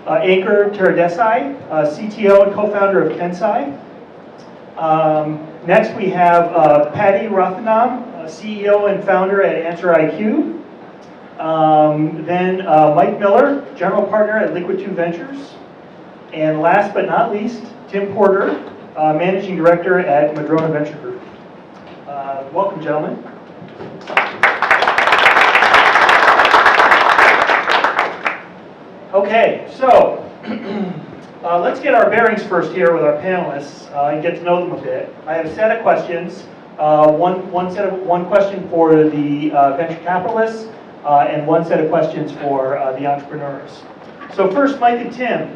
Ankur Teredesai, CTO and co-founder of Kensai. Next we have Rathinam, CEO and founder at Answer IQ. Then Mike Miller, general partner at Liquid 2 Ventures. And last but not least, Tim Porter, managing director at Madrona Venture Group. Welcome, gentlemen. Okay, so let's get our bearings first here with our panelists and get to know them a bit. I have a set of questions. One question for the venture capitalists and one set of questions for the entrepreneurs. So first, Mike and Tim,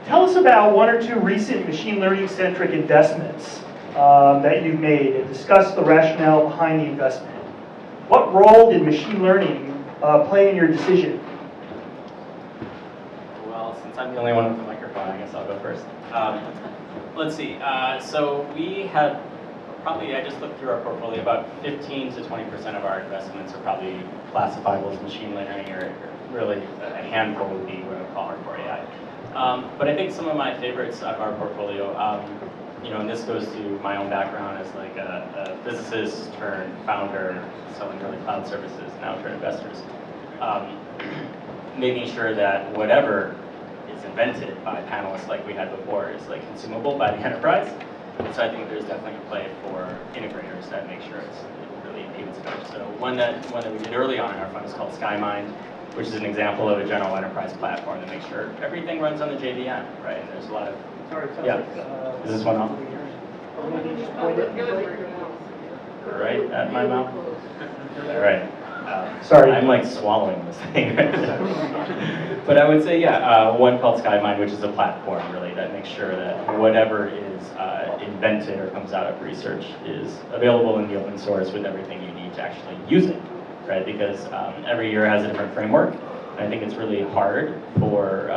tell us about one or two recent machine learning-centric investments that you've made and discuss the rationale behind the investment. What role did machine learning play in your decision? Well, since I'm the only one with the microphone, I guess I'll go first. Let's see. So we had probably, I just looked through our portfolio, about 15 to 20% of our investments are probably classifiable as machine learning, or really a handful would be what I would call hardcore AI. But I think some of my favorites out of our portfolio, and this goes to my own background as like a physicist turned founder, selling really cloud services, now turned investors. Making sure that whatever is invented by panelists like we had before is like consumable by the enterprise. And so I think there's definitely a play for integrators that make sure it really appeals to them. So one that we did early on in our fund is called SkyMind, which is an example of a general enterprise platform that makes sure everything runs on the JVM, right? And there's a lot of... Sorry, yeah. Is this one on? Right at my mouth? All right. Sorry. I'm like swallowing this thing. But I would say, yeah, one called SkyMind, which is a platform really that makes sure that whatever is invented or comes out of research is available in the open source with everything you need to actually use it, right? Because every year has a different framework. And I think it's really hard for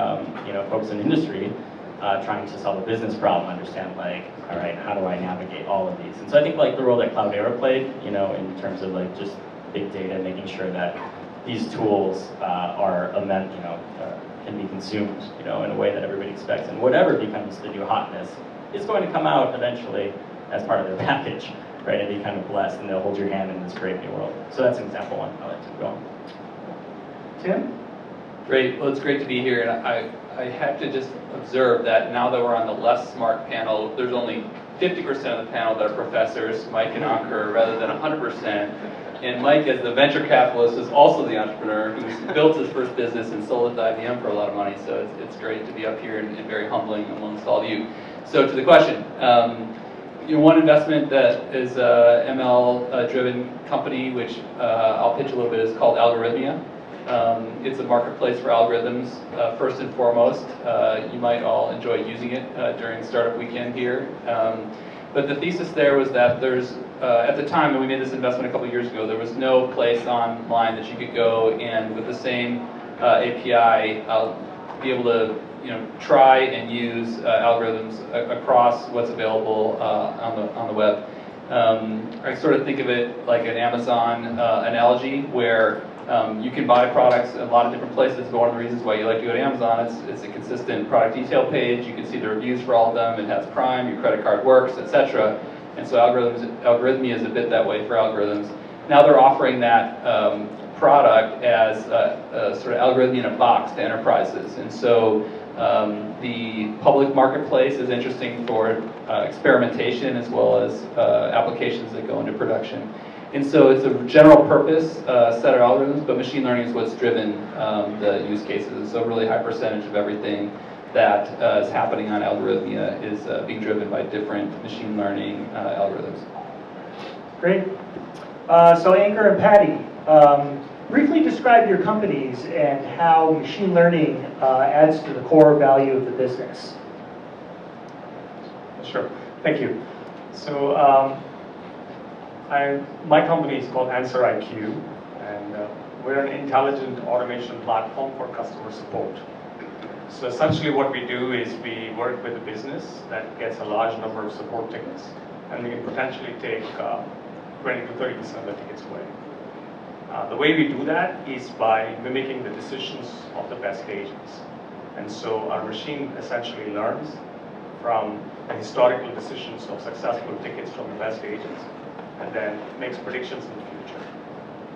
folks in industry trying to solve a business problem, understand like, all right, how do I navigate all of these? And so I think like the role that Cloudera played, in terms of like just big data, making sure that these tools can be consumed, in a way that everybody expects, and whatever becomes the new hotness is going to come out eventually as part of their package, right? And be kind of blessed, and they'll hold your hand in this great new world. So that's an example one I like to go on. Tim? Great. Well, it's great to be here, and I have to just observe that now that we're on the less smart panel, there's only 50% of the panel that are professors, Mike and Ankur, rather than 100%. And Mike, as the venture capitalist, is also the entrepreneur who's built his first business and sold it to IBM for a lot of money. So it's great to be up here and very humbling amongst all of you. So to the question, one investment that is a ML-driven company, which I'll pitch a little bit, is called Algorithmia. It's a marketplace for algorithms. First and foremost, you might all enjoy using it during Startup Weekend here. But the thesis there was that there's, at the time when we made this investment a couple years ago, there was no place online that you could go and with the same API be able to try and use algorithms across what's available on the web. I sort of think of it like an Amazon analogy where you can buy products in a lot of different places, but one of the reasons why you like to go to Amazon is it's a consistent product detail page. You can see the reviews for all of them. It has Prime, your credit card works, etc. And so Algorithmia is a bit that way for algorithms. Now they're offering that product as a sort of Algorithmia in a box to enterprises. And so the public marketplace is interesting for experimentation as well as applications that go into production. And so it's a general purpose set of algorithms, but machine learning is what's driven the use cases. So a really high percentage of everything that is happening on Algorithmia is being driven by different machine learning algorithms. Great. So Ankur and Patty, briefly describe your companies and how machine learning adds to the core value of the business. Sure. Thank you. So my company is called Answer IQ, and we're an intelligent automation platform for customer support. So essentially what we do is we work with a business that gets a large number of support tickets, and we can potentially take 20 to 30% of the tickets away. The way we do that is by mimicking the decisions of the best agents. And so our machine essentially learns from the historical decisions of successful tickets from the best agents, and then makes predictions in the future.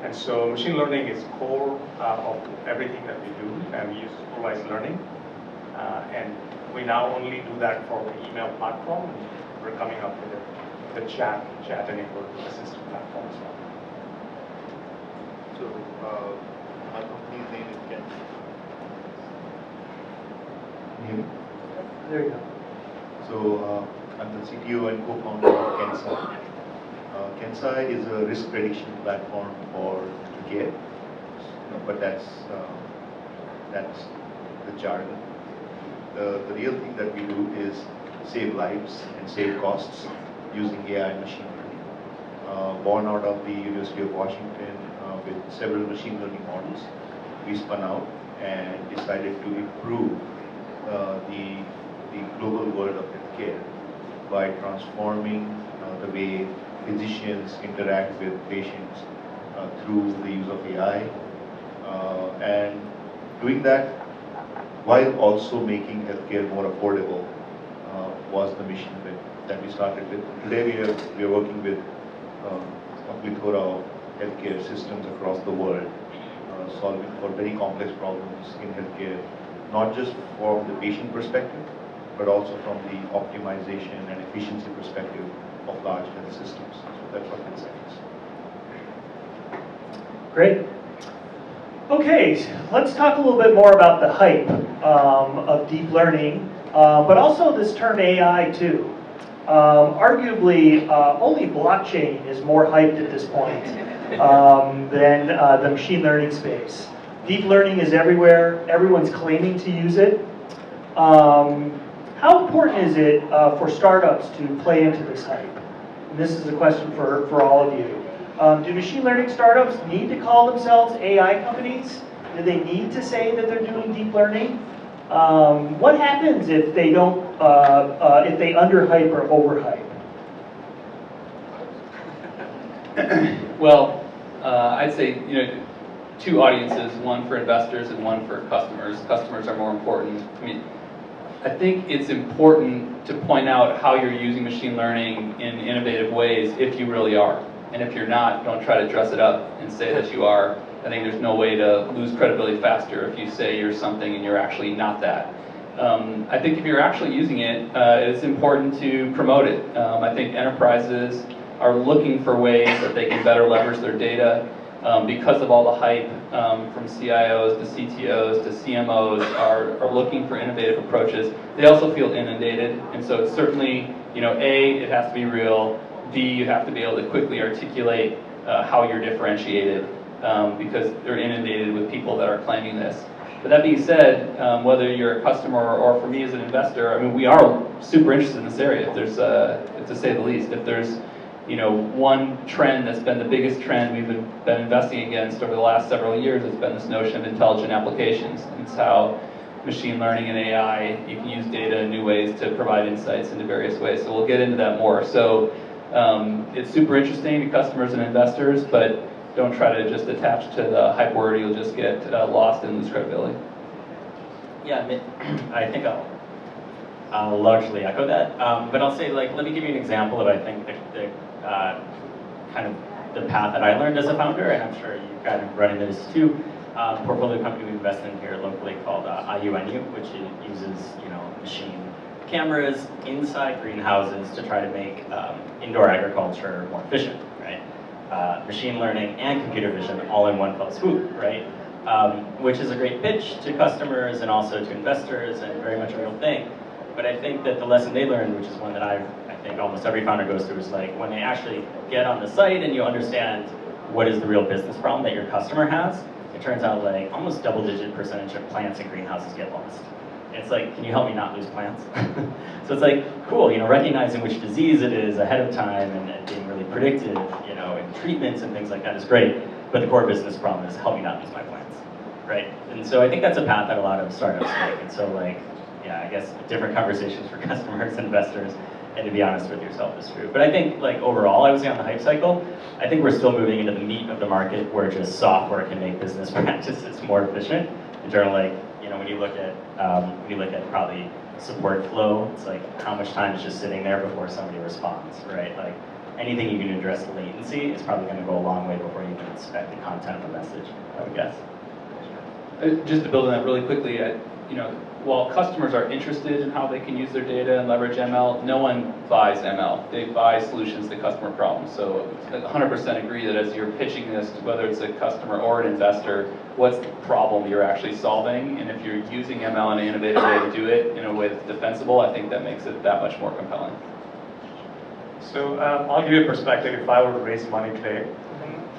And so machine learning is core of everything that we do, and we use supervised learning. And we now only do that for the email platform. We're coming up with the chat-enabled assistant platform as well. So our company's name is Ken. Can you hear me? There you go. So I'm the CTO and co-founder of Kensai. Kensai is a risk prediction platform for care, but that's the jargon. The real thing that we do is save lives and save costs using AI and machine learning. Born out of the University of Washington with several machine learning models, we spun out and decided to improve the global world of healthcare by transforming the way physicians interact with patients through the use of AI, and doing that while also making healthcare more affordable was the mission that we started with. Today we are working with a plethora of healthcare systems across the world, solving for very complex problems in healthcare, not just from the patient perspective, but also from the optimization and efficiency perspective of large health systems. So that's what Kensai is. Great. Okay, let's talk a little bit more about the hype of deep learning, but also this term AI too. Arguably, only blockchain is more hyped at this point than the machine learning space. Deep learning is everywhere. Everyone's claiming to use it. How important is it for startups to play into this hype? And this is a question for all of you. Do machine learning startups need to call themselves AI companies? Do they need to say that they're doing deep learning? What happens if they don't, if they underhype or overhype? Well, I'd say, two audiences, one for investors and one for customers. Customers are more important. I mean, I think it's important to point out how you're using machine learning in innovative ways if you really are. And if you're not, don't try to dress it up and say that you are. I think there's no way to lose credibility faster if you say you're something and you're actually not that. I think if you're actually using it, it's important to promote it. I think enterprises are looking for ways that they can better leverage their data. Because of all the hype from CIOs to CTOs to CMOs are looking for innovative approaches. They also feel inundated, and so it's certainly, A, it has to be real. B, you have to be able to quickly articulate how you're differentiated because they're inundated with people that are claiming this. But that being said, whether you're a customer or for me as an investor, I mean, we are super interested in this area. If there's, to say the least, if there's one trend that's been the biggest trend we've been investing against over the last several years has been this notion of intelligent applications. It's how machine learning and AI, you can use data in new ways to provide insights into various ways. So we'll get into that more. So it's super interesting to customers and investors, but don't try to just attach to the hype word. You'll just get lost and lose credibility. Yeah, I think I'll largely echo that, but I'll say, let me give you an example of, I think, the kind of the path that I learned as a founder, and I'm sure you kind of run into this too. Portfolio company we invest in here locally called IUNU, which uses machine cameras inside greenhouses to try to make indoor agriculture more efficient, right? Machine learning and computer vision all in one fell swoop, right? Which is a great pitch to customers and also to investors and very much a real thing. But I think that the lesson they learned, which is one that I think almost every founder goes through, is when they actually get on the site and you understand what is the real business problem that your customer has, it turns out almost double-digit percentage of plants in greenhouses get lost. And it's can you help me not lose plants? So it's cool, recognizing which disease it is ahead of time and being really predictive, in treatments and things like that is great. But the core business problem is help me not lose my plants, right? And so I think that's a path that a lot of startups take. And so yeah, I guess different conversations for customers, investors, and to be honest with yourself is true. But I think overall, I would say on the hype cycle, I think we're still moving into the meat of the market where just software can make business practices more efficient in terms of You know, when you look at probably support flow, it's like how much time is just sitting there before somebody responds, right? Like anything you can address latency is probably going to go a long way before you even inspect the content of the message, I would guess. Just to build on that really quickly, you know, while customers are interested in how they can use their data and leverage ML, no one buys ML. They buy solutions to customer problems. So I 100% agree that as you're pitching this, whether it's a customer or an investor, what's the problem you're actually solving? And if you're using ML in an innovative way to do it in a way that's defensible, I think that makes it that much more compelling. So I'll give you a perspective. If I were to raise money today,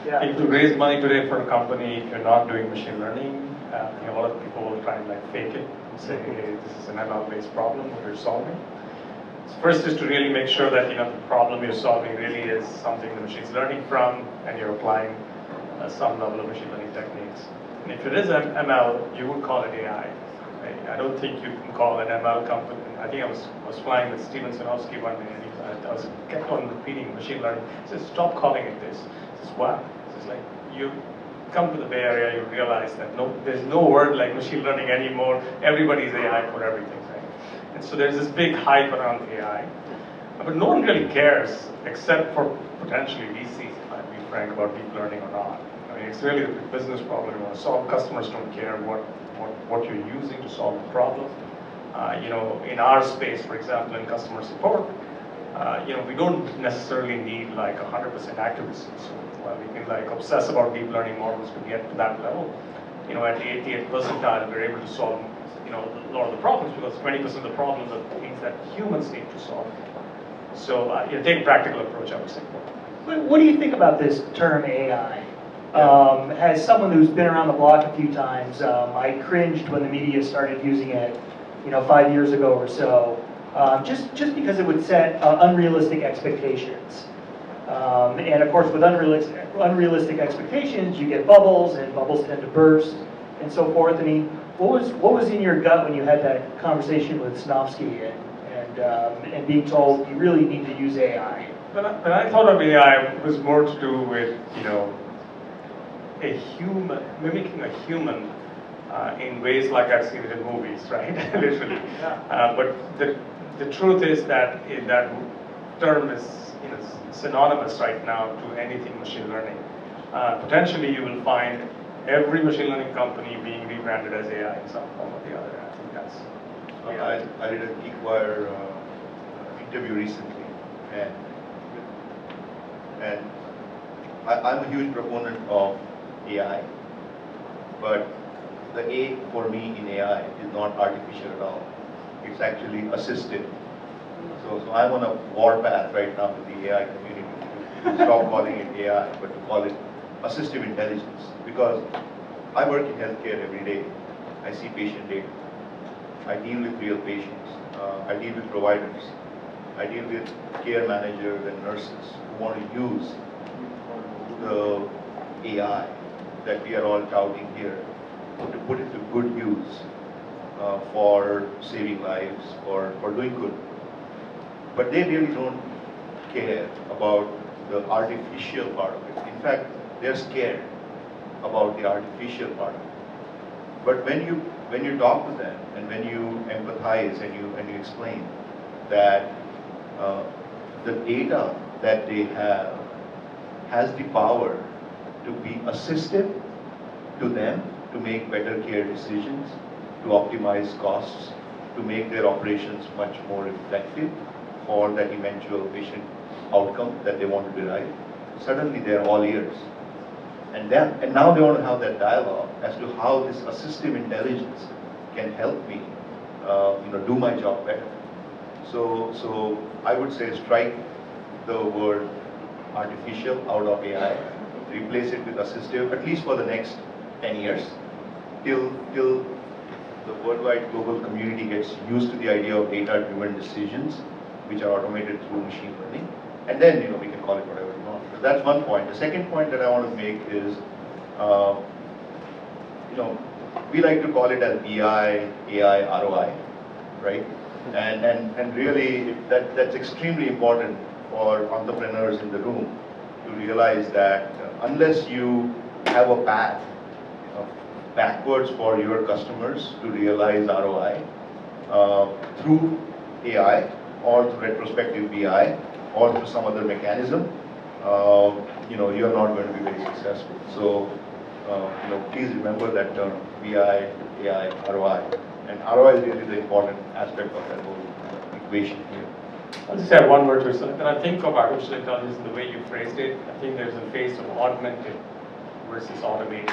if you raise money today for a company, if you're not doing machine learning, I think a lot of people will try and like fake it and say, hey, this is an ML-based problem that you're solving. So first is to really make sure that, you know, the problem you're solving really is something the machine's learning from, and you're applying some level of machine learning techniques. And if it is ML, you would call it AI. Right? I don't think you can call an ML company. I think I was flying with Steven Sinofsky one day, and I kept on repeating machine learning. He says, stop calling it this. He says, why? He says, like, you come to the Bay Area, you realize that there's no word like machine learning anymore. Everybody's AI for everything, right? And so there's this big hype around AI. But no one really cares, except for potentially VCs, if I be frank, about deep learning or not. I mean, it's really a business problem you want to solve. Customers don't care what you're using to solve the problem. You know, in our space, for example, in customer support, you know, we don't necessarily need like 100% accuracy. So we can like obsess about deep learning models to get to that level. You know, at the 88th percentile, we're able to solve, you know, a lot of the problems, because 20% of the problems are things that humans need to solve. So you know, take a practical approach, I would say. What do you think about this term AI? As someone who's been around the block a few times, I cringed when the media started using it, you know, 5 years ago or so, just because it would set unrealistic expectations. And of course, with unrealistic expectations, you get bubbles, and bubbles tend to burst, and so forth. I mean, what was in your gut when you had that conversation with Sinofsky and being told you really need to use AI? When I thought of AI, it was more to do with, you know, a human, mimicking a human in ways like I've seen it in movies, right? Literally. But the truth is that that term is, you know, synonymous right now to anything machine learning. Potentially, you will find every machine learning company being rebranded as AI in some form or the other. I think that's. I did a GeekWire interview recently, and I'm a huge proponent of AI, but the A for me in AI is not artificial at all. It's actually assistive. So I'm on a warpath right now with the AI community to stop calling it AI, but to call it assistive intelligence. Because I work in healthcare every day. I see patient data. I deal with real patients. I deal with providers. I deal with care managers and nurses who want to use the AI that we are all touting here to put it to good use for saving lives, or doing good. But they really don't care about the artificial part of it. In fact, they're scared about the artificial part of it. But when you talk to them, and when you empathize and you explain that the data that they have has the power to be assistive to them to make better care decisions, to optimize costs, to make their operations much more effective for that eventual patient outcome that they want to derive, suddenly they're all ears. And now they want to have that dialogue as to how this assistive intelligence can help me, do my job better. So I would say strike the word artificial out of AI, replace it with assistive, at least for the next 10 years, till the worldwide global community gets used to the idea of data-driven decisions, which are automated through machine learning, and then we can call it whatever we want. So that's one point. The second point that I want to make is, we like to call it as BI, AI, ROI, right? And really, that's extremely important for entrepreneurs in the room to realize that unless you have a path backwards for your customers to realize ROI through AI or through retrospective BI or through some other mechanism, you're not going to be very successful. So, please remember that term, BI, AI, ROI. And ROI is really the important aspect of that whole equation here. I'll just add one word to it. So when I think of artificial intelligence in the way you phrased it, I think there's a phase of augmented versus automated.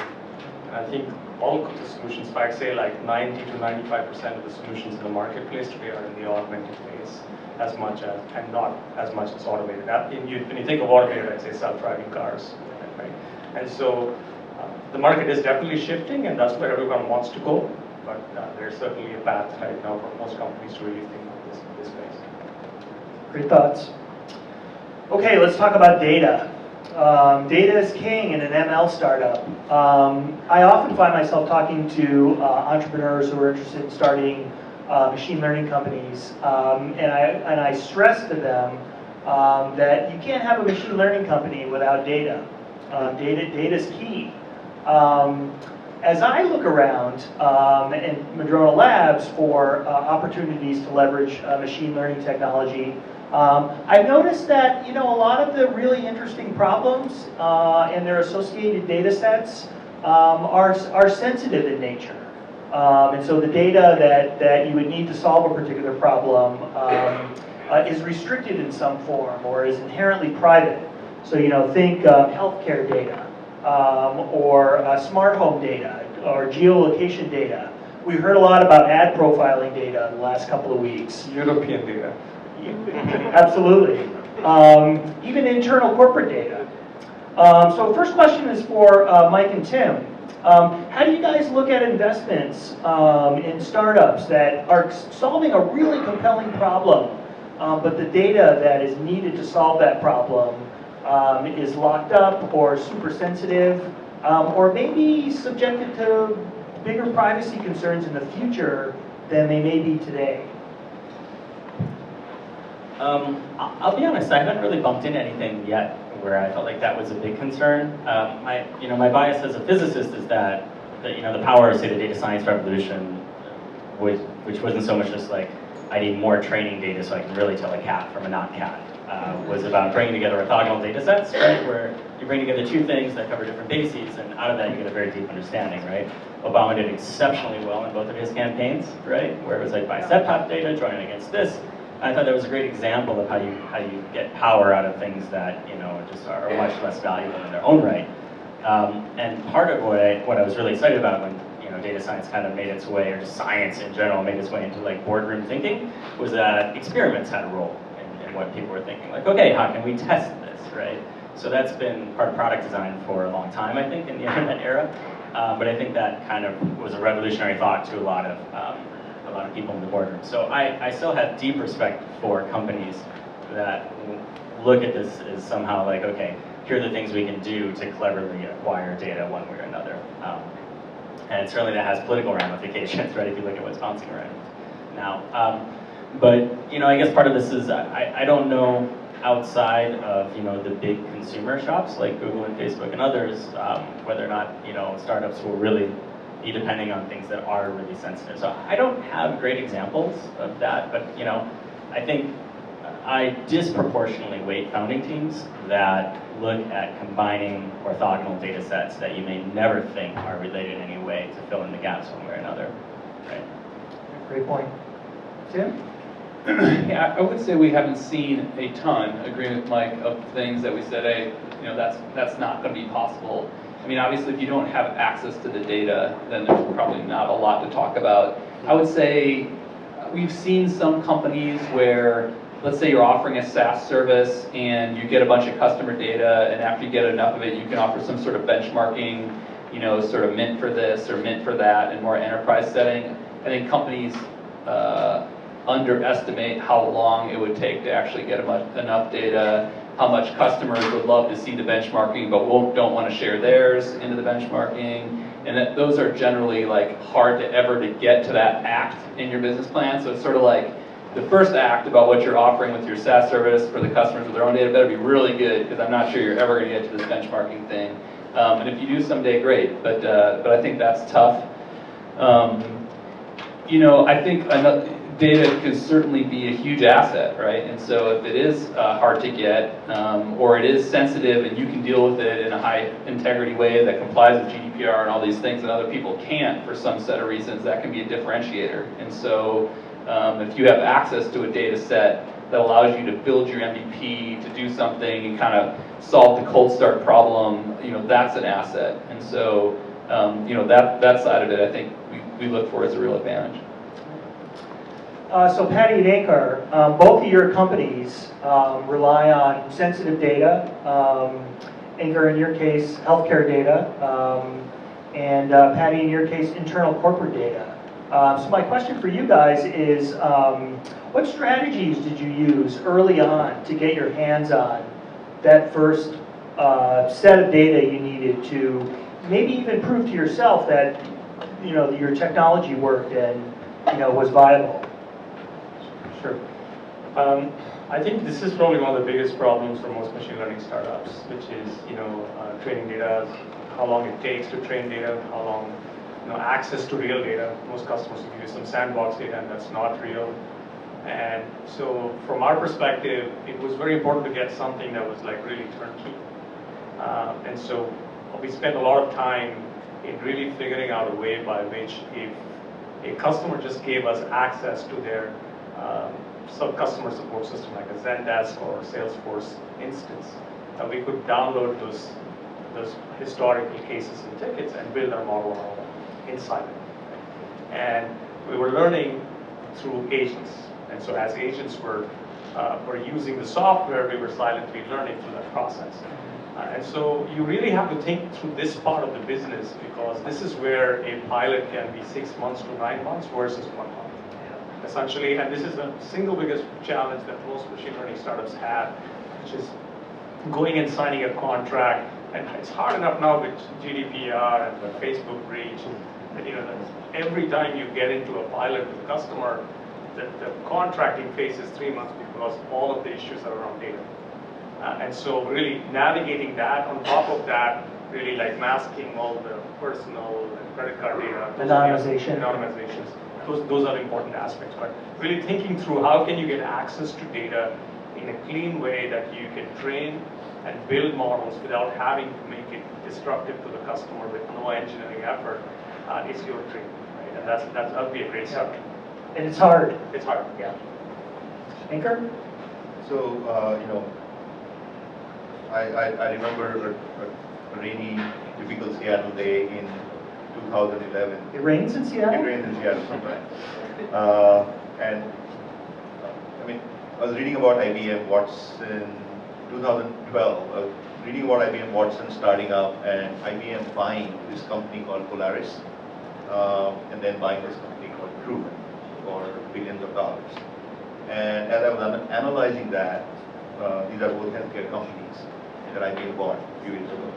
And I think bulk of the solutions, if I'd say like 90 to 95% of the solutions in the marketplace today are in the augmented phase, as much as, and not as much as automated. When you think of automated, I'd say self-driving cars, right? And so the market is definitely shifting, and that's where everyone wants to go. But there's certainly a path right now for most companies to really think of this space. Great thoughts. Okay, let's talk about data. Data is king in an ML startup. I often find myself talking to entrepreneurs who are interested in starting machine learning companies, and I stress to them that you can't have a machine learning company without data. Data is key. As I look around in Madrona Labs for opportunities to leverage machine learning technology, I've noticed that a lot of the really interesting problems and their associated data sets are sensitive in nature. And so the data that you would need to solve a particular problem is restricted in some form or is inherently private. So think healthcare data or smart home data or geolocation data. We've heard a lot about ad profiling data in the last couple of weeks. European data. Absolutely. Even internal corporate data. So first question is for Mike and Tim. How do you guys look at investments in startups that are solving a really compelling problem, but the data that is needed to solve that problem is locked up or super sensitive, or maybe subjected to bigger privacy concerns in the future than they may be today? I'll be honest, I haven't really bumped into anything yet where I felt like that was a big concern. My bias as a physicist is that the power of, say, the data science revolution, which wasn't so much just like, I need more training data so I can really tell a cat from a not cat, was about bringing together orthogonal data sets, right, where you bring together two things that cover different bases, and out of that you get a very deep understanding, right? Obama did exceptionally well in both of his campaigns, right, where it was like, by set-top data, joining against this. I thought that was a great example of how you get power out of things that just are much less valuable in their own right. And part of what I was really excited about when data science kind of made its way, or just science in general made its way into like boardroom thinking, was that experiments had a role in what people were thinking. Like, okay, how can we test this, right? So that's been part of product design for a long time, I think, in the internet era. But I think that kind of was a revolutionary thought to a lot of people in the boardroom. So I still have deep respect for companies that look at this as somehow like, okay, here are the things we can do to cleverly acquire data one way or another. And certainly that has political ramifications, right, if you look at what's bouncing around now. But I guess part of this is I don't know outside of the big consumer shops like Google and Facebook and others, whether or not startups will really be depending on things that are really sensitive. So I don't have great examples of that, but I think I disproportionately weight founding teams that look at combining orthogonal data sets that you may never think are related in any way to fill in the gaps one way or another. Right? Great point. Tim? Yeah, I would say we haven't seen a ton, agreeing with Mike, of things that we said, hey, that's not going to be possible. I mean, obviously, if you don't have access to the data, then there's probably not a lot to talk about. I would say we've seen some companies where, let's say you're offering a SaaS service and you get a bunch of customer data, and after you get enough of it, you can offer some sort of benchmarking, sort of mint for this or mint for that in more enterprise setting. I think companies underestimate how long it would take to actually get enough data, how much customers would love to see the benchmarking but don't want to share theirs into the benchmarking, and that those are generally like hard to ever to get to that act in your business plan. So it's sort of like the first act about what you're offering with your SaaS service for the customers with their own data better be really good, because I'm not sure you're ever going to get to this benchmarking thing. And if you do someday, great. But I think that's tough. You know, I think data can certainly be a huge asset, right? And so if it is hard to get, or it is sensitive and you can deal with it in a high integrity way that complies with GDPR and all these things and other people can't for some set of reasons, that can be a differentiator. And so if you have access to a data set that allows you to build your MVP, to do something and kind of solve the cold start problem, you know, that's an asset. And so, you know, that side of it, I think we look for as a real advantage. So Patty and Ankur, both of your companies rely on sensitive data. Ankur, in your case, healthcare data, and Patty, in your case, internal corporate data. So my question for you guys is, what strategies did you use early on to get your hands on that first set of data you needed to maybe even prove to yourself that, you know, your technology worked and, you know, was viable? Sure. I think this is probably one of the biggest problems for most machine learning startups, which is, you know, training data, how long it takes to train data, how long, you know, access to real data. Most customers will give you some sandbox data and that's not real. And so from our perspective, it was very important to get something that was like really turnkey. And so we spent a lot of time in really figuring out a way by which if a customer just gave us access to their customer support system like a Zendesk or Salesforce instance, we could download those historical cases and tickets and build our model inside it. And we were learning through agents. And so as agents were using the software, we were silently learning through that process. And so you really have to think through this part of the business because this is where a pilot can be 6 months to 9 months versus 1 month. Essentially, and this is the single biggest challenge that most machine learning startups have, which is going and signing a contract. And it's hard enough now with GDPR and the Facebook breach. And, you know, every time you get into a pilot with a customer, the contracting phase is 3 months because all of the issues are around data. And so really navigating that, on top of that, really like masking all the personal and credit card data. Anonymizations. Those are important aspects. But really thinking through how can you get access to data in a clean way that you can train and build models without having to make it disruptive to the customer with no engineering effort is your dream, right? And that would be a great start. And it's hard. It's hard. Yeah. Ankur? So, you know, I remember a rainy, typical Seattle day in 2011. It rains in Seattle? It rains in Seattle sometimes. And I mean, I was reading about IBM Watson 2012. I was reading about IBM Watson starting up and IBM buying this company called Polaris, and then buying this company called True for billions of dollars. And as I was analyzing that, these are both healthcare companies that IBM bought a few years ago.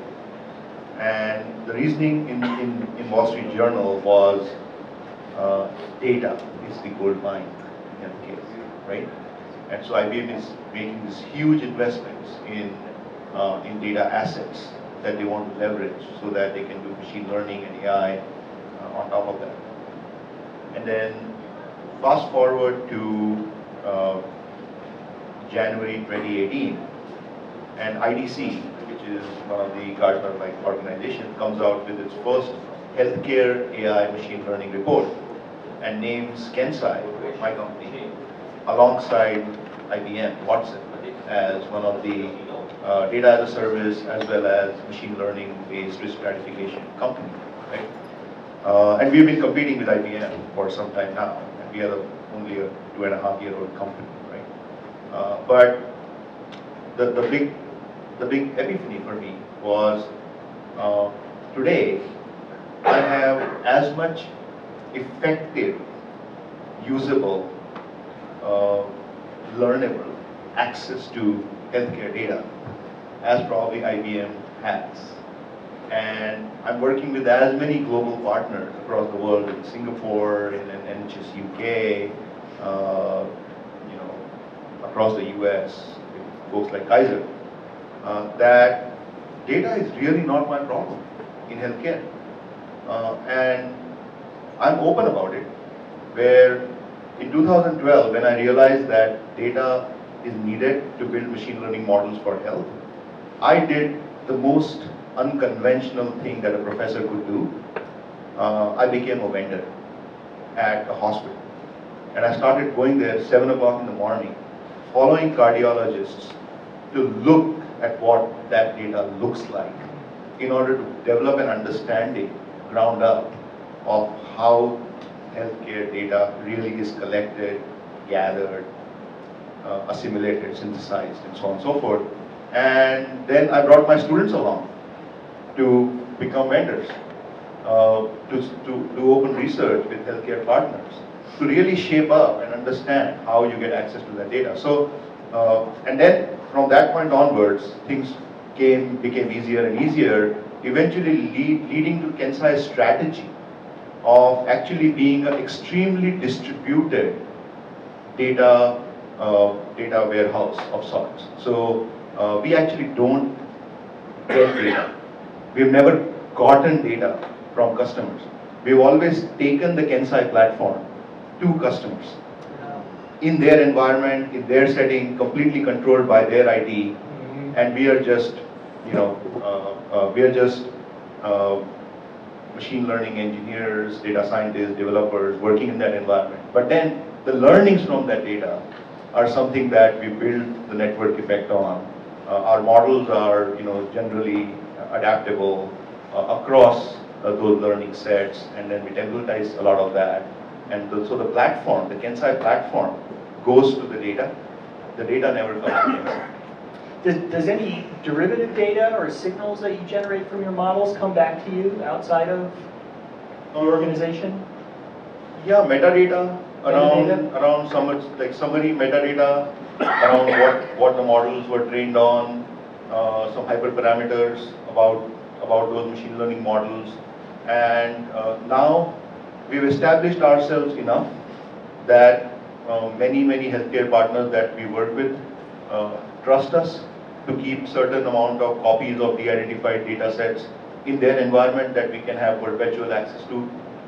And the reasoning in Wall Street Journal was data is the gold mine in healthcare, right? And so IBM is making these huge investments in data assets that they want to leverage so that they can do machine learning and AI on top of that. And then fast forward to January 2018, and IDC, which is one of the Gartner-like organizations, comes out with its first healthcare AI machine learning report and names Kensai, my company, alongside IBM Watson as one of the data as a service as well as machine learning based risk stratification company, right? And we've been competing with IBM for some time now, and we are only a 2.5-year-old company, right? But the big epiphany for me was today I have as much effective, usable, learnable access to healthcare data as probably IBM has. And I'm working with as many global partners across the world, in Singapore, in NHS UK, you know, across the US, folks like Kaiser, that data is really not my problem in healthcare. And I'm open about it, where in 2012, when I realized that data is needed to build machine learning models for health, I did the most unconventional thing that a professor could do. I became a vendor at a hospital. And I started going there 7 o'clock in the morning, following cardiologists to look at what that data looks like in order to develop an understanding, ground up, of how healthcare data really is collected, gathered, assimilated, synthesized, and so on and so forth. And then I brought my students along to become vendors, to do open research with healthcare partners, to really shape up and understand how you get access to that data. So, and then from that point onwards, things became easier and easier, eventually leading to Kensai's strategy of actually being an extremely distributed data warehouse of sorts. So we actually don't get data. We've never gotten data from customers. We've always taken the Kensai platform to customers in their environment, in their setting, completely controlled by their IT, and we are just, machine learning engineers, data scientists, developers working in that environment. But then the learnings from that data are something that we build the network effect on. Our models are, generally adaptable across those learning sets, and then we templatize a lot of that. And so the platform, the Kensai platform, goes to the data. The data never comes to Kensai. Does any derivative data or signals that you generate from your models come back to you outside of the organization? Yeah, metadata around summary metadata around what the models were trained on, some hyperparameters about those machine learning models, and now we've established ourselves enough that many healthcare partners that we work with trust us to keep certain amount of copies of de-identified data sets in their environment that we can have perpetual access to,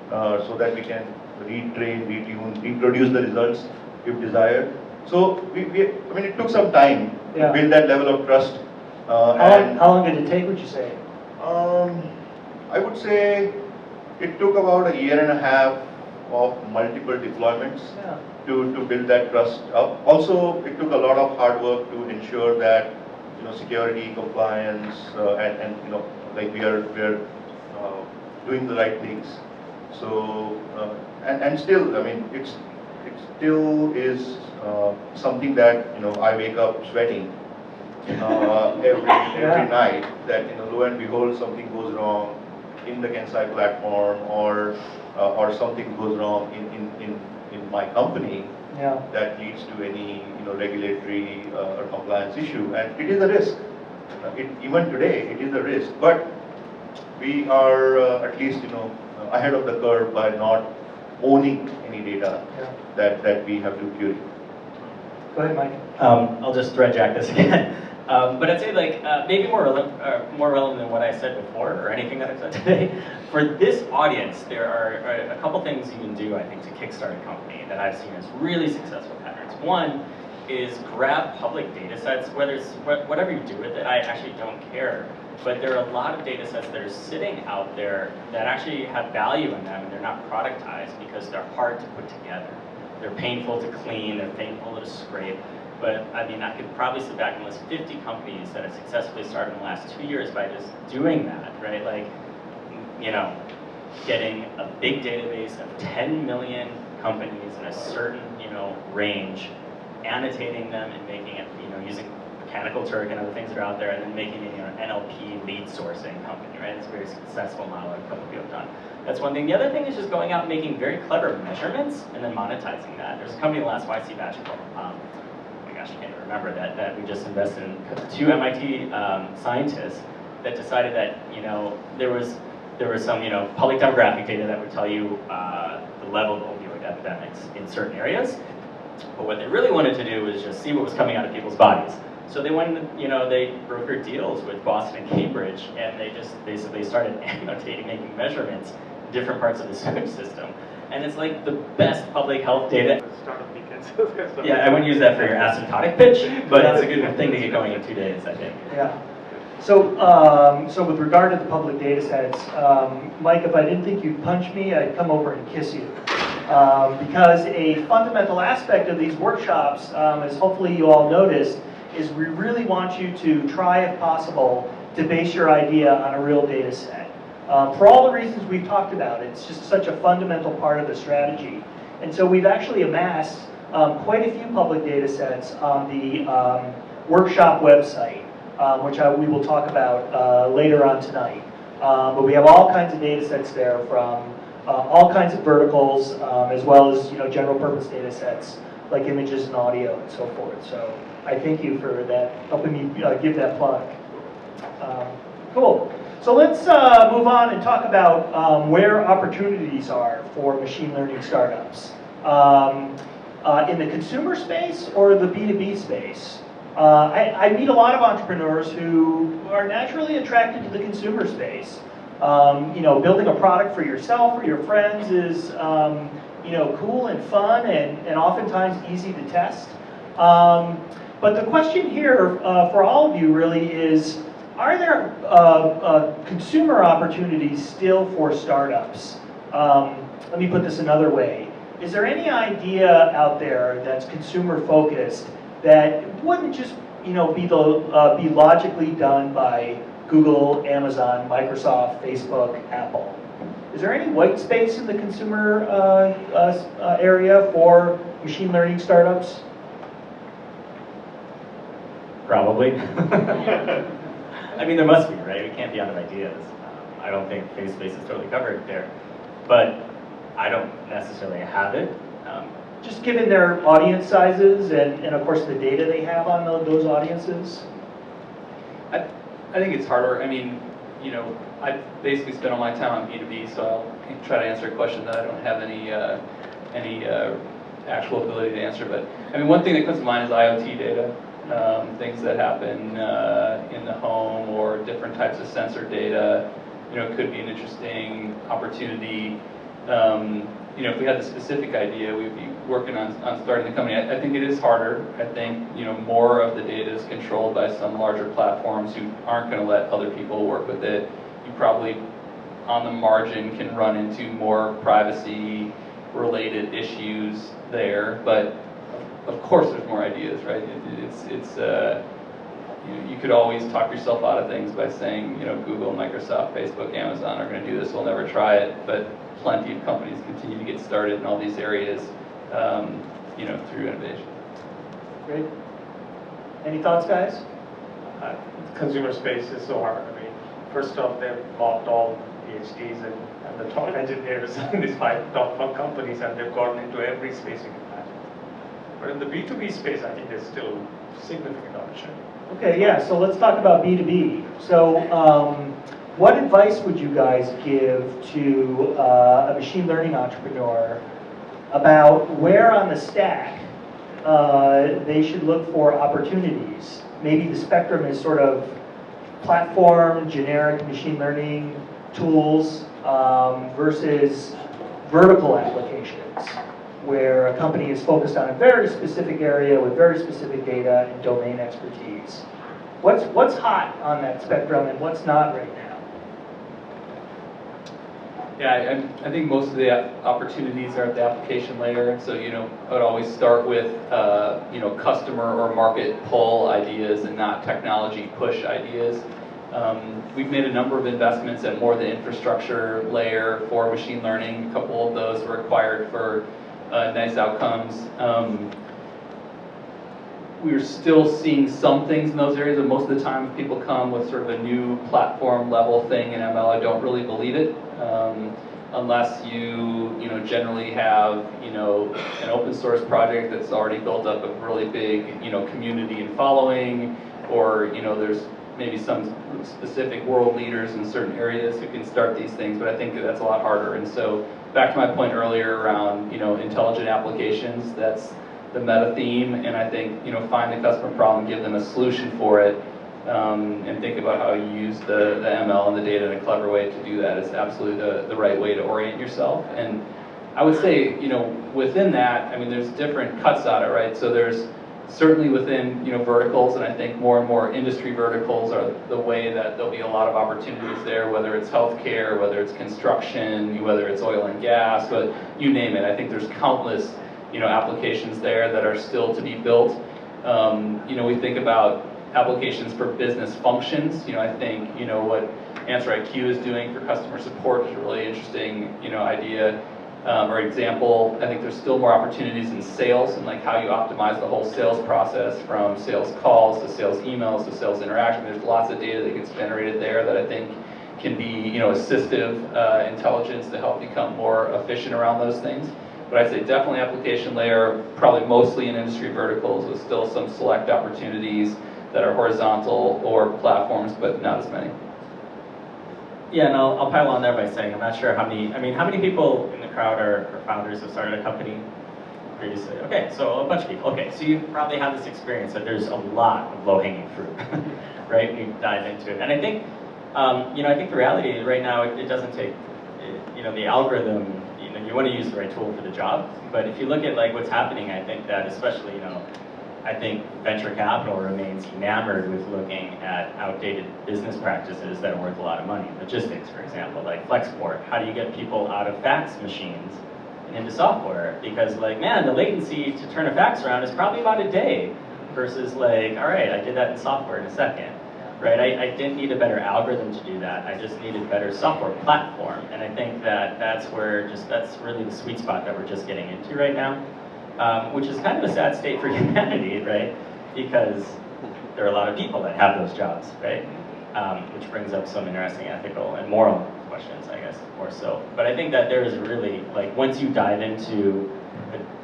so that we can retrain, retune, reproduce the results if desired. So it took some time to build that level of trust. How long did it take, would you say? I would say it took about 1.5 years of multiple deployments to build that trust up. Also, it took a lot of hard work to ensure that security, compliance, and we are doing the right things. So and still, it still is something that I wake up sweating every night. That lo and behold, something goes wrong in the Kensai platform, or something goes wrong in my company that leads to any regulatory or compliance issue, and it is a risk. Even today, it is a risk, but we are at least ahead of the curve by not owning any data that we have to curate. Go ahead, Mike. I'll just thread jack this again. But I'd say maybe more relevant than what I said before or anything that I've said today. For this audience, there are a couple things you can do, I think, to kickstart a company that I've seen as really successful patterns. One is grab public data sets, whether it's whatever you do with it, I actually don't care. But there are a lot of data sets that are sitting out there that actually have value in them, and they're not productized because they're hard to put together. They're painful to clean, they're painful to scrape. But I could probably sit back and list 50 companies that have successfully started in the last 2 years by just doing that, right? Getting a big database of 10 million companies in a certain, range, annotating them and making it, using Mechanical Turk and other things that are out there, and then making it, an NLP lead sourcing company, right? It's a very successful model that a couple of people have done. That's one thing. The other thing is just going out and making very clever measurements and then monetizing that. There's a company in the last YC batch called, I can't even remember that we just invested in, 2 MIT scientists that decided that there was some public demographic data that would tell you the level of opioid epidemics in certain areas, but what they really wanted to do was just see what was coming out of people's bodies. So they went, they brokered deals with Boston and Cambridge, and they just basically started annotating, making measurements in different parts of the sewage system. And it's like the best public health data. Yeah, I wouldn't use that for your asymptotic pitch, but it's a good thing to get going in 2 days, I think. Yeah. So, so with regard to the public data sets, Mike, if I didn't think you'd punch me, I'd come over and kiss you. Because a fundamental aspect of these workshops, as hopefully you all noticed, is we really want you to try, if possible, to base your idea on a real data set. For all the reasons we've talked about, it's just such a fundamental part of the strategy. And so we've actually amassed quite a few public data sets on the workshop website, which we will talk about later on tonight. But we have all kinds of data sets there from all kinds of verticals, as well as general purpose data sets like images and audio and so forth. So I thank you for that, helping me give that plug. Cool. So let's move on and talk about where opportunities are for machine learning startups. In the consumer space or the B2B space? I meet a lot of entrepreneurs who are naturally attracted to the consumer space. Building a product for yourself or your friends is cool and fun and oftentimes easy to test. But the question here for all of you really is, are there consumer opportunities still for startups? Let me put this another way. Is there any idea out there that's consumer focused that wouldn't just be logically done by Google, Amazon, Microsoft, Facebook, Apple? Is there any white space in the consumer area for machine learning startups? Probably. I mean, there must be, right? We can't be out of ideas. I don't think face space is totally covered there, but I don't necessarily have it. Just given their audience sizes and of course the data they have on those audiences? I think it's harder. I mean, I basically spend all my time on B2B, so I'll try to answer a question that I don't have any actual ability to answer. But I mean, one thing that comes to mind is IoT data. Things that happen in the home or different types of sensor data, could be an interesting opportunity. If we had the specific idea, we'd be working on starting the company. I think it is harder. I think more of the data is controlled by some larger platforms who aren't going to let other people work with it. You probably, on the margin, can run into more privacy-related issues there, but of course there's more ideas, right? You could always talk yourself out of things by saying, Google, Microsoft, Facebook, Amazon are going to do this, we'll never try it, but plenty of companies continue to get started in all these areas, through innovation. Great. Any thoughts, guys? Consumer space is so hard. I mean, first off, they've mocked all PhDs and the top engineers in these 5 top companies, and they've gotten into every space you can imagine. But in the B2B space, I think there's still significant opportunity. Okay, yeah, so let's talk about B2B. So what advice would you guys give to a machine learning entrepreneur about where on the stack they should look for opportunities? Maybe the spectrum is sort of platform, generic machine learning tools versus vertical applications, where a company is focused on a very specific area with very specific data and domain expertise. What's hot on that spectrum and what's not right now? Yeah, I think most of the opportunities are at the application layer. So, I would always start with, customer or market pull ideas and not technology push ideas. We've made a number of investments at more the infrastructure layer for machine learning. A couple of those were required for nice outcomes. We're still seeing some things in those areas, but most of the time if people come with sort of a new platform level thing in ML, I don't really believe it. Unless you generally have an open source project that's already built up a really big community and following, or there's maybe some specific world leaders in certain areas who can start these things, but I think that's a lot harder. And so back to my point earlier around intelligent applications, that's the meta theme, and I think, you know, find the customer problem, give them a solution for it, and think about how you use the ML and the data in a clever way to do that is absolutely the right way to orient yourself. And I would say, you know, within that, I mean, there's different cuts on it, right? So there's certainly within, you know, verticals, and I think more and more industry verticals are the way that there'll be a lot of opportunities there, whether it's healthcare, whether it's construction, whether it's oil and gas, but you name it. I think there's countless, you know, applications there that are still to be built. You know, we think about applications for business functions. You know, I think, you know, what AnswerIQ is doing for customer support is a really interesting, you know, idea. Or example, I think there's still more opportunities in sales and like how you optimize the whole sales process, from sales calls to sales emails to sales interaction. There's lots of data that gets generated there that I think can be, you know, assistive intelligence to help become more efficient around those things. But I'd say definitely application layer, probably mostly in industry verticals, with still some select opportunities that are horizontal or platforms, but not as many. Yeah, and I'll pile on there by saying I'm not sure how many people in the crowd are founders who started a company previously? Okay, so a bunch of people. Okay, so you probably have this experience that there's a lot of low-hanging fruit, right? You dive into it, and I think, you know, I think the reality is right now it doesn't take, you know, the algorithm. You know, you want to use the right tool for the job, but if you look at like what's happening, I think that especially, you know, I think venture capital remains enamored with looking at outdated business practices that are worth a lot of money. Logistics, for example, like Flexport. How do you get people out of fax machines and into software? Because like, man, the latency to turn a fax around is probably about a day versus like, all right, I did that in software in a second, right? I didn't need a better algorithm to do that. I just needed a better software platform. And I think that that's really the sweet spot that we're just getting into right now. Which is kind of a sad state for humanity, right? Because there are a lot of people that have those jobs, right? Which brings up some interesting ethical and moral questions, I guess, more so. But I think that there is really, like, once you dive into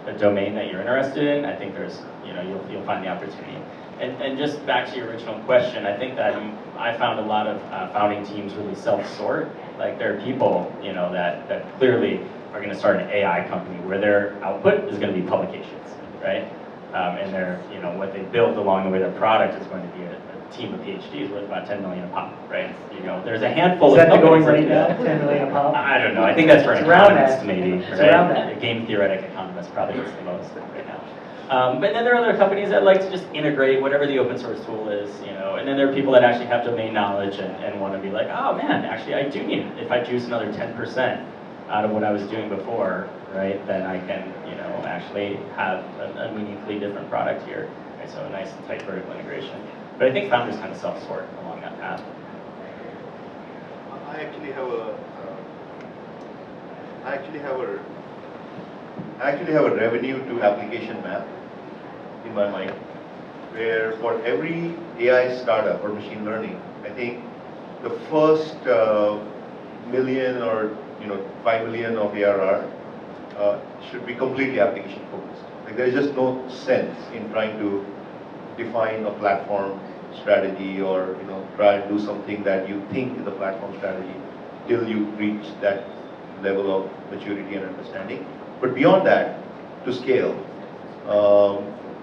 a domain that you're interested in, I think there's, you know, you'll find the opportunity. And just back to your original question, I think that I found a lot of founding teams really self-sort. Like, there are people, you know, that clearly are going to start an AI company where their output is going to be publications, right? And their, you know, what they built along the way, their product is going to be a team of PhDs worth about 10 million a pop, right? You know, there's a handful of companies. Is that the going right now? 10 million a pop? I don't know. I think that's for an around economist, that. maybe. It's right? around that. A game theoretic economist probably gets the most right now. But then there are other companies that like to just integrate whatever the open source tool is, you know. And then there are people that actually have domain knowledge and want to be like, oh man, actually I do need, if I juice another 10% out of what I was doing before, right, then I can, you know, actually have a meaningfully different product here. Right, so a nice tight vertical integration. But I think founders kind of self-sort along that path. I actually have a revenue to application map in my mind, where for every AI startup or machine learning, I think the first million or 5 million of ARR should be completely application focused. Like, there is just no sense in trying to define a platform strategy or try and do something that you think is a platform strategy till you reach that level of maturity and understanding. But beyond that, to scale,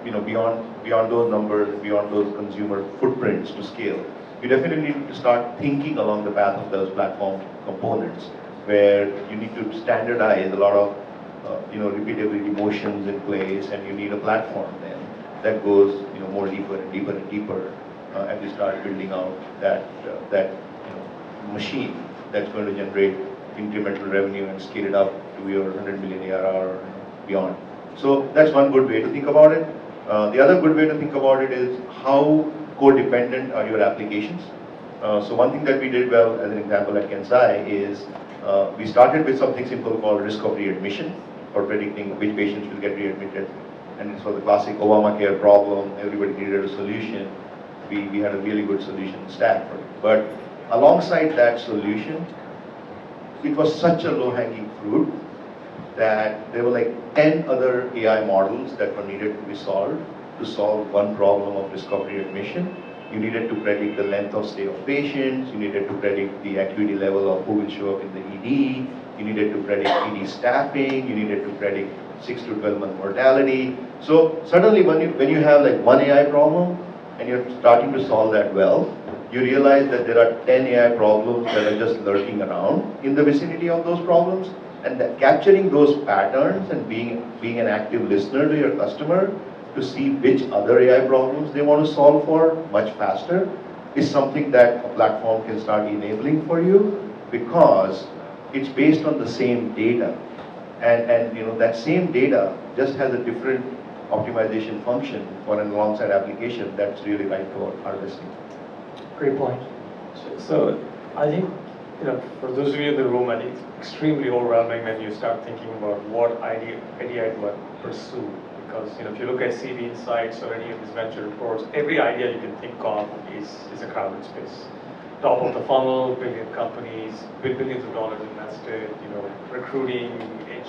beyond those numbers, beyond those consumer footprints to scale, you definitely need to start thinking along the path of those platform components, where you need to standardize a lot of repeatability motions in place, and you need a platform then that goes more deeper and deeper and deeper as you start building out that machine that's going to generate incremental revenue and scale it up to your 100 million ARR or beyond. So that's one good way to think about it. The other good way to think about it is how codependent are your applications. So one thing that we did well, as an example at Kensai, is we started with something simple called risk of readmission, for predicting which patients will get readmitted. And this was the classic Obamacare problem. Everybody needed a solution. We had a really good solution stack for it. But alongside that solution, it was such a low-hanging fruit that there were like 10 other AI models that were needed to be solved to solve one problem of risk of readmission. You needed to predict the length of stay of patients. You needed to predict the acuity level of who will show up in the ED. You needed to predict ED staffing. You needed to predict 6 to 12 month mortality. So suddenly when you have like one AI problem and you're starting to solve that well, you realize that there are 10 AI problems that are just lurking around in the vicinity of those problems, and that capturing those patterns and being an active listener to your customer to see which other AI problems they want to solve for much faster is something that a platform can start enabling for you, because it's based on the same data. And you know, that same data just has a different optimization function for an alongside application that's really right to our listening. Great point. So I think, you know, for those of you in the room, I think it's extremely overwhelming when you start thinking about what idea do I pursue. Because, you know, if you look at CV Insights or any of these venture reports, every idea you can think of is a crowded space. Top of the funnel, billion companies, billions of dollars invested, you know, recruiting,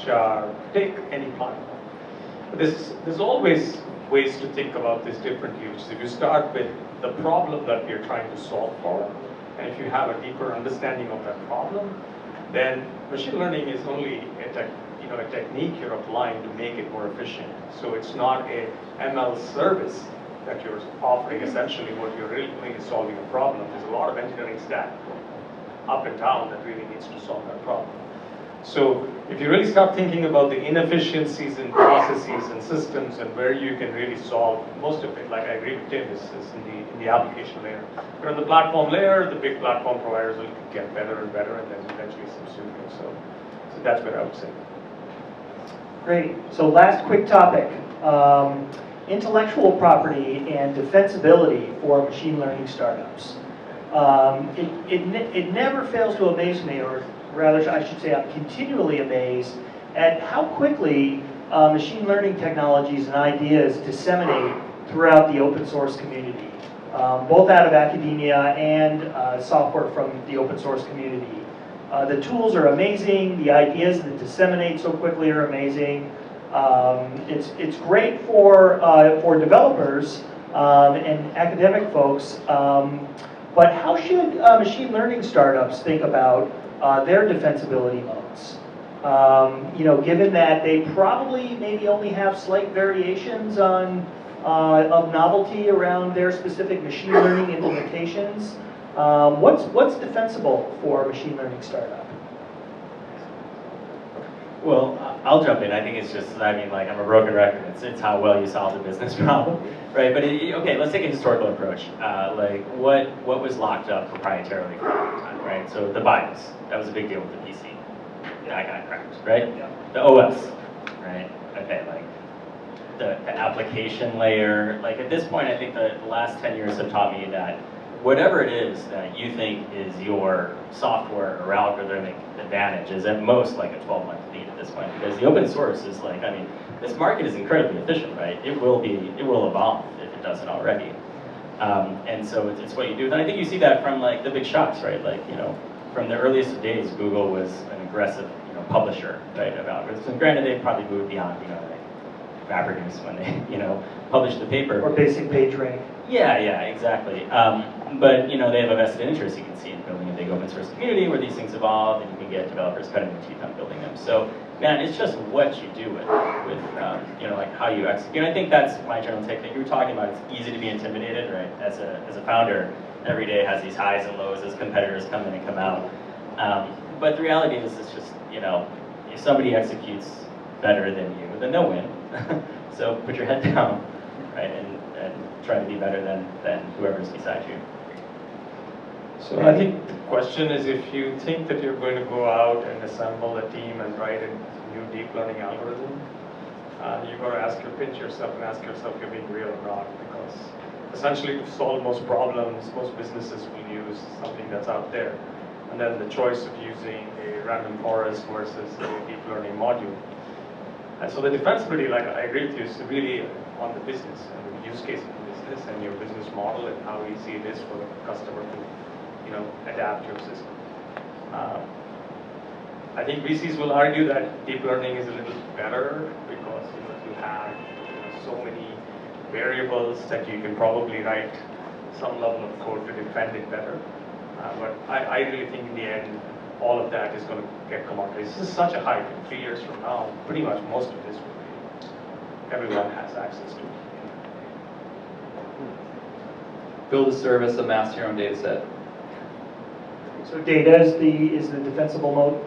HR, take any platform. But there's always ways to think about this differently, which is if you start with the problem that you're trying to solve for, and if you have a deeper understanding of that problem, then machine learning is only a technique you're applying to make it more efficient. So it's not a ML service that you're offering. Essentially what you're really doing is solving a problem. There's a lot of engineering stack up and down that really needs to solve that problem. So if you really start thinking about the inefficiencies in processes and systems and where you can really solve most of it, like I agree with Tim, is in the application layer. But on the platform layer, the big platform providers will get better and better, and then eventually subsume it. So that's what I would say. Great. So last quick topic, intellectual property and defensibility for machine learning startups. It never fails to amaze me, or rather I should say I'm continually amazed at how quickly machine learning technologies and ideas disseminate throughout the open source community, both out of academia and software from the open source community. The tools are amazing. The ideas that disseminate so quickly are amazing. It's great for developers and academic folks. But how should machine learning startups think about their defensibility modes? You know, given that they probably maybe only have slight variations on of novelty around their specific machine learning implementations. What's defensible for a machine learning startup? Well, I'll jump in. I think it's just, I mean, like, I'm a broken record. It's how well you solve the business problem, right? But okay, let's take a historical approach. Like, what was locked up proprietarily for a long time, right? So the BIOS, that was a big deal with the PC. That got cracked, right? Yeah. The OS, right? Okay, like the application layer. Like at this point, I think the last 10 years have taught me that whatever it is that you think is your software or algorithmic advantage is at most like a 12-month lead at this point, because the open source is like, I mean, this market is incredibly efficient, right? It will evolve if it doesn't already. And so it's what you do. And I think you see that from like the big shops, right? Like, you know, from the earliest of days, Google was an aggressive, you know, publisher, right, of algorithms. And granted, they probably moved beyond, you know, like MapReduce when they, you know, published the paper. Or basic page rank. Yeah, exactly. But you know, they have a vested interest, you can see, in building a big open source community where these things evolve, and you can get developers cutting their teeth on building them. So, man, it's just what you do with you know, like how you execute. And I think that's my general take that you were talking about. It's easy to be intimidated, right? As a founder, every day has these highs and lows as competitors come in and come out. But the reality is, it's just, you know, if somebody executes better than you, then they'll win. So put your head down, right, and try to be better than whoever's beside you. So I think the question is, if you think that you're going to go out and assemble a team and write a new deep learning algorithm, you've got to pinch yourself and ask yourself if you're being real or not, because essentially to solve most problems, most businesses will use something that's out there. And then the choice of using a random forest versus a deep learning module. And so the defensibility, like I agree with you, is really on the business and the use case of the business and your business model and how easy it is for the customer to, you know, adapt your system. I think VCs will argue that deep learning is a little better because, you know, you have, you know, so many variables that you can probably write some level of code to defend it better. But I really think in the end, all of that is going to get commoditized. This is such a hype. In 3 years from now, pretty much most of this will be, everyone has access to it. Build a service, amass your own data set. So data is the defensible mode?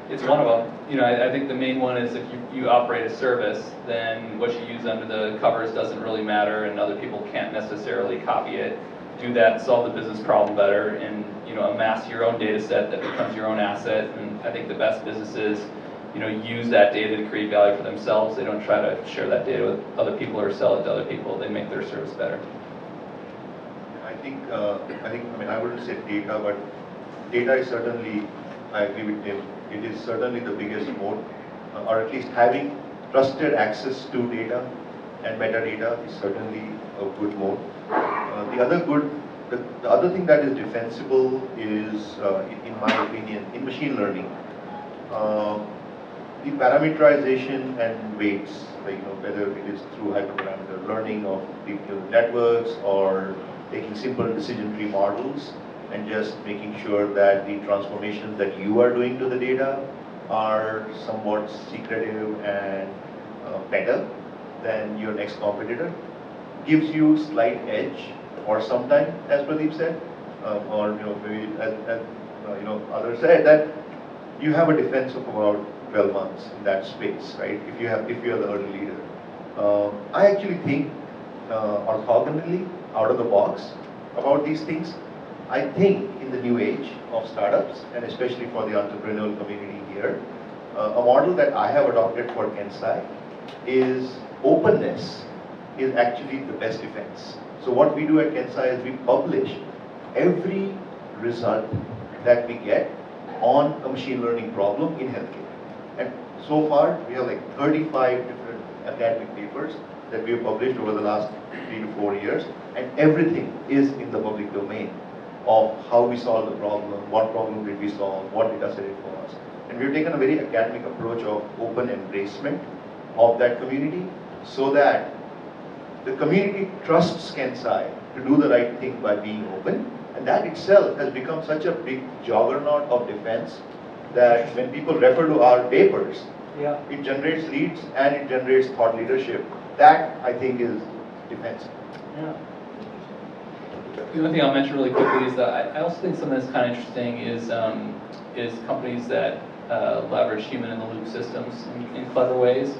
It's one of them. You know, I think the main one is if you operate a service, then what you use under the covers doesn't really matter, and other people can't necessarily copy it. Do that, solve the business problem better, and amass your own data set that becomes your own asset. And I think the best businesses, use that data to create value for themselves. They don't try to share that data with other people or sell it to other people. They make their service better. I wouldn't say data, but data is certainly, I agree with Tim, it is certainly the biggest mode, or at least having trusted access to data and metadata is certainly a good mode. The other thing that is defensible is, in my opinion, in machine learning, the parameterization and weights, whether it is through hyperparameter learning of deep neural networks or taking simple decision tree models and just making sure that the transformations that you are doing to the data are somewhat secretive and better than your next competitor, gives you slight edge, or sometimes, as Pradeep said, or maybe as others said, that you have a defense of about 12 months in that space, right? If you are the early leader. I actually think orthogonally, out of the box, about these things. I think in the new age of startups, and especially for the entrepreneurial community here, a model that I have adopted for Kensai is openness is actually the best defense. So what we do at Kensai is we publish every result that we get on a machine learning problem in healthcare. And so far, we have like 35 different academic papers that we have published over the last 3 to 4 years, and everything is in the public domain of how we solve the problem, what problem did we solve, what data set it was. And we've taken a very academic approach of open embracement of that community so that the community trusts Kensai to do the right thing by being open, and that itself has become such a big juggernaut of defense that when people refer to our papers, it generates leads and it generates thought leadership. That, I think, is defensive. Yeah. The only thing I'll mention really quickly is that I also think something that's kind of interesting is companies that leverage human-in-the-loop systems in clever ways.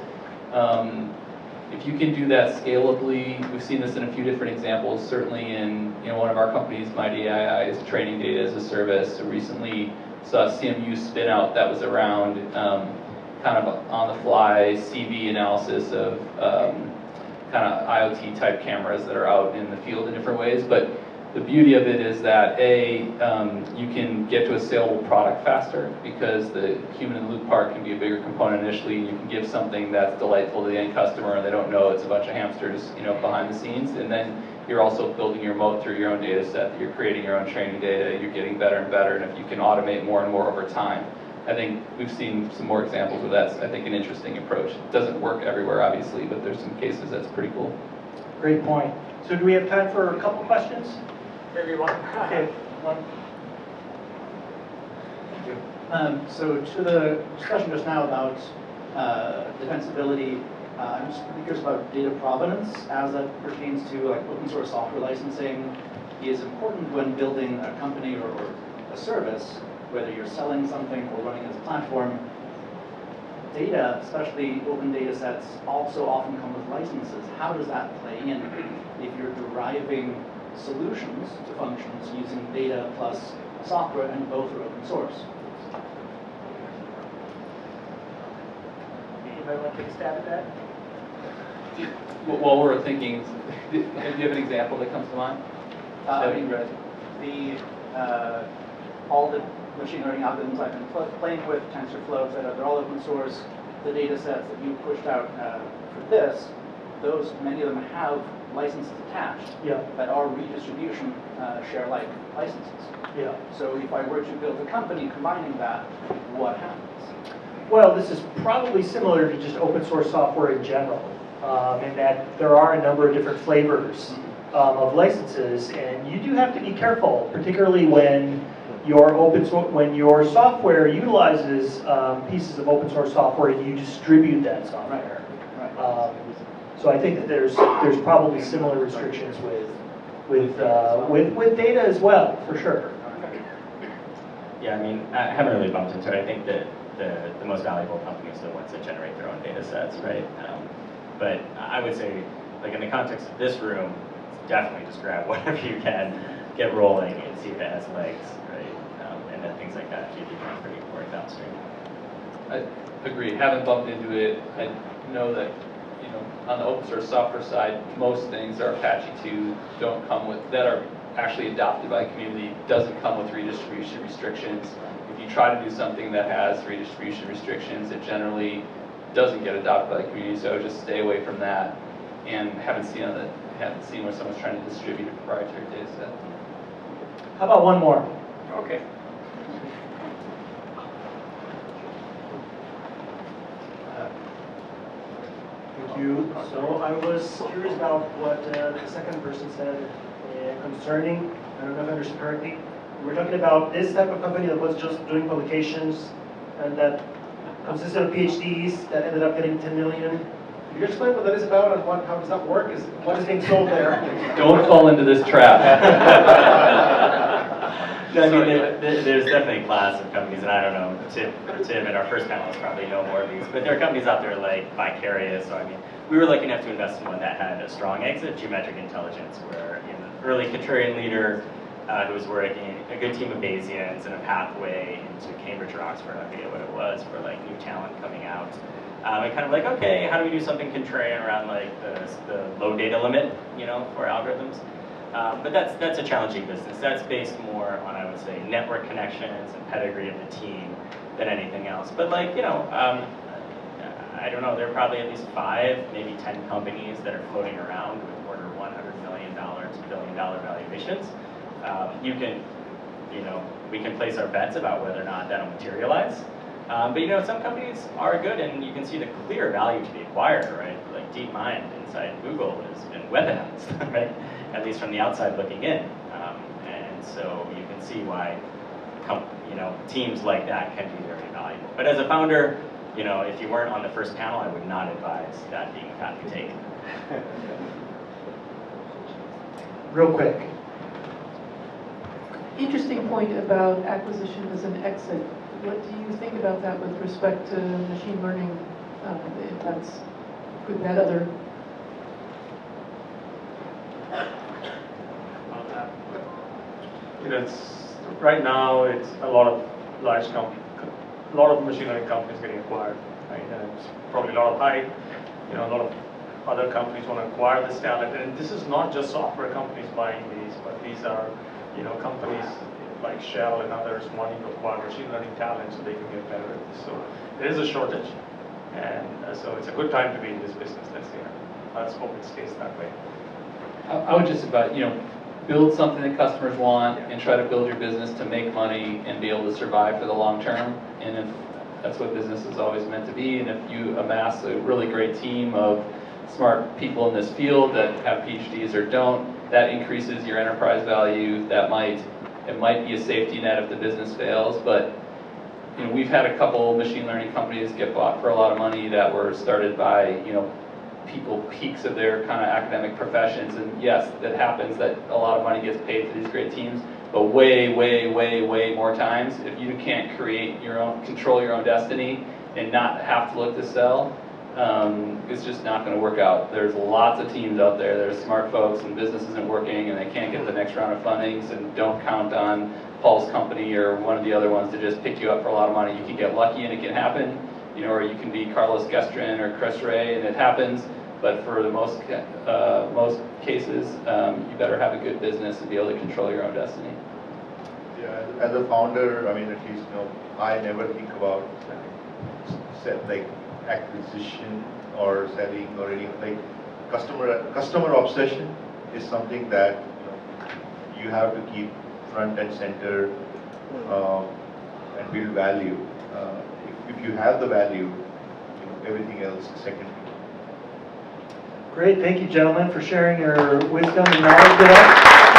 If you can do that scalably, we've seen this in a few different examples. Certainly in one of our companies, MightyAI, is training data as a service. So recently saw a CMU spin-out that was around kind of on-the-fly CV analysis of kind of IoT type cameras that are out in the field in different ways. But the beauty of it is that you can get to a saleable product faster because the human-in-the-loop part can be a bigger component initially, and you can give something that's delightful to the end customer, and they don't know it's a bunch of hamsters, behind the scenes. And then you're also building your moat through your own data set. You're creating your own training data. You're getting better and better, and if you can automate more and more over time. I think we've seen some more examples of that's, I think, an interesting approach. It doesn't work everywhere, obviously, but there's some cases that's pretty cool. Great point. So do we have time for a couple questions? Maybe one. Okay, one. So to the discussion just now about defensibility, I'm just curious about data provenance as that pertains to like open source software licensing is important when building a company or a service, whether you're selling something or running as a platform. Data, especially open data sets, also often come with licenses. How does that play in if you're deriving solutions to functions using data plus software and both are open source? Anybody want to take a stab at that? While we're thinking, do you have an example that comes to mind? All the machine learning algorithms I've been playing with, TensorFlow, they're all open source. The data sets that you pushed out for this, many of them have licenses attached that are redistribution share-like licenses. Yeah. So if I were to build a company combining that, what happens? Well, this is probably similar to just open source software in general, in that there are a number of different flavors of licenses, and you do have to be careful, particularly when when your software utilizes pieces of open source software, you distribute that software. Right. So I think that there's probably similar restrictions with data as well, for sure. Yeah, I mean, I haven't really bumped into it. I think that the most valuable companies are the ones that generate their own data sets, right? But I would say, like in the context of this room, definitely just grab whatever you can, get rolling, and see if it has legs, right? And then things like that, you become pretty important downstream. I agree. Haven't bumped into it. I know that, on the open source software side, most things are Apache 2, don't come with, that are actually adopted by the community, doesn't come with redistribution restrictions. If you try to do something that has redistribution restrictions, it generally doesn't get adopted by the community, so just stay away from that. And haven't seen where someone's trying to distribute a proprietary data set. How about one more? Okay. Thank you. So I was curious about what the second person said concerning, I don't know if I understood correctly, we're talking about this type of company that was just doing publications and that consisted of PhDs that ended up getting 10 million. Could you explain what that is about and how does that work? What is being sold there? Don't fall into this trap. No, I mean, there's definitely a class of companies, and I don't know, Tim at our first panel probably know more of these, but there are companies out there like Vicarious, so I mean, we were lucky enough to invest in one that had a strong exit, Geometric Intelligence, where an early contrarian leader who was working, a good team of Bayesians and a pathway into Cambridge or Oxford, I forget what it was, for like new talent coming out. And kind of like, okay, how do we do something contrarian around like the low data limit, for algorithms? But that's a challenging business. That's based more on, I would say, network connections and pedigree of the team than anything else. But like, I don't know, there are probably at least 5, maybe 10 companies that are floating around with order $100 million to $1 billion valuations. We can place our bets about whether or not that'll materialize. But some companies are good, and you can see the clear value to the acquirer, right? Like DeepMind inside Google has been weaponized, right? At least from the outside looking in. And so you can see why, teams like that can be very valuable. But as a founder, if you weren't on the first panel, I would not advise that being a path you take. Real quick. Interesting point about acquisition as an exit. What do you think about that with respect to machine learning? If that's good, bad, other. Right now, it's a lot of machine learning companies getting acquired, right? And it's probably a lot of hype. A lot of other companies want to acquire this talent, and this is not just software companies buying these, but these are, companies like Shell and others wanting to acquire machine learning talent so they can get better at this. So there is a shortage, and so it's a good time to be in this business. Let's hope it stays that way. I would just about, build something that customers want and try to build your business to make money and be able to survive for the long term. And if that's what business is always meant to be, and if you amass a really great team of smart people in this field that have PhDs or don't, that increases your enterprise value. It might be a safety net if the business fails, but we've had a couple machine learning companies get bought for a lot of money that were started by people peaks of their kind of academic professions, and yes, that happens, that a lot of money gets paid for these great teams, but way more times, if you can't control your own destiny and not have to look to sell, it's just not going to work out. There's lots of teams out there, there's smart folks, and business isn't working, and they can't get the next round of fundings, and don't count on Paul's company or one of the other ones to just pick you up for a lot of money. You can get lucky and it can happen, or you can be Carlos Gestrin or Chris Ray and it happens, but for the most cases, you better have a good business and be able to control your own destiny. Yeah, as a founder, at least, I never think about acquisition or selling or anything. Customer obsession is something that you have to keep front and center and build value. If you have the value, everything else is secondary. Great, thank you gentlemen for sharing your wisdom and knowledge with us.